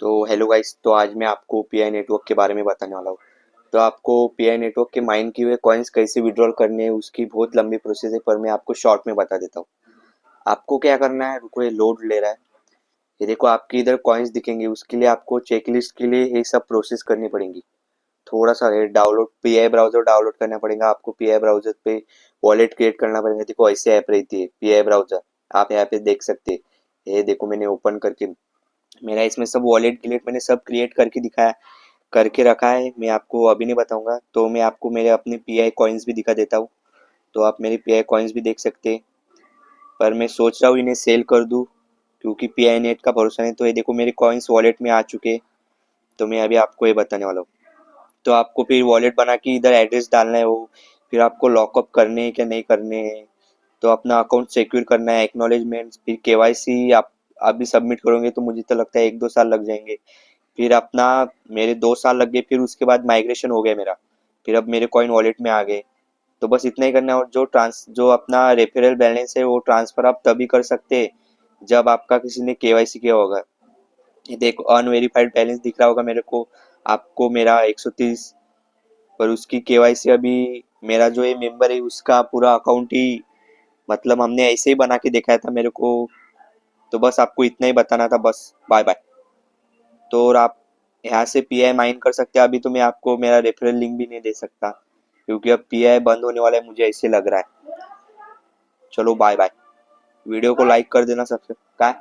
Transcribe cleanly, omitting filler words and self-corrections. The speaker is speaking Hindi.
तो हेलो गाइस, तो आज मैं आपको पीआई नेटवर्क के बारे में बताने वाला हूँ। तो आपको पीआई नेटवर्क के माइन किए हुए कॉइन्स कैसे विड्रॉल करने हैं उसकी बहुत लंबी प्रोसेस है, पर मैं आपको शॉर्ट में बता देता हूँ। आपको क्या करना है, रुको ये लोड ले रहा है। ये देखो आपके इधर कॉइन्स दिखेंगे, उसके लिए आपको चेकलिस्ट के लिए ये सब प्रोसेस करनी पड़ेगी। थोड़ा सा ये डाउनलोड पीआई ब्राउजर डाउनलोड करना पड़ेगा आपको। पीआई ब्राउजर पे वॉलेट क्रिएट करना पड़ेगा। देखो ऐसे ऐप रहती है पीआई ब्राउजर, आप यहाँ पे देख सकते हैं। ये देखो मैंने ओपन करके मेरा इसमें सब वॉलेट गिलेट मैंने सब क्रिएट करके दिखाया, करके रखा है। मैं आपको अभी नहीं बताऊंगा, तो मैं आपको मेरे अपने पीआई कॉइन्स भी दिखा देता हूँ। तो आप मेरे पीआई कॉइन्स भी देख सकते हैं। पर मैं सोच रहा हूँ इन्हें सेल कर दूँ, क्योंकि पीआई नेट का भरोसा नहीं। तो ये देखो मेरे कॉइन्स वॉलेट में आ चुके हैं। तो मैं अभी आपको ये बताने वाला हूँ। तो आपको फिर वॉलेट बना के इधर एड्रेस डालना है, वो फिर आपको लॉकअप करने हैं क्या नहीं करने हैं। तो अपना अकाउंट सिक्योर करना है, एक्नॉलेजमेंट, फिर केवाईसी आप अभी सबमिट करोगे तो मुझे तो लगता है 1-2 साल लग जाएंगे। फिर अपना मेरे 2 साल लग गए, फिर उसके बाद माइग्रेशन हो गया मेरा। फिर अब मेरे कॉइन वॉलेट में आ गए। तो बस इतना ही करना है। और जो अपना रेफरल बैलेंस है वो ट्रांसफर आप तभी कर सकते हैं जब आपका किसी ने केवाईसी किया होगा। ये देखो अनवेरिफाइड बैलेंस दिख रहा होगा मेरे को, आपको मेरा 130। पर उसकी केवाईसी अभी मेरा जो ये मेंबर है उसका पूरा अकाउंट ही, मतलब हमने ऐसे ही बना के दिखाया था मेरे को। तो बस आपको इतना ही बताना था, बस बाय बाय। तो और आप यहाँ से पीआई माइन कर सकते हैं। अभी तो मैं आपको मेरा रेफरल लिंक भी नहीं दे सकता, क्योंकि अब पीआई बंद होने वाला है, मुझे ऐसे लग रहा है। चलो बाय बाय। वीडियो को लाइक कर देना सबसे। काय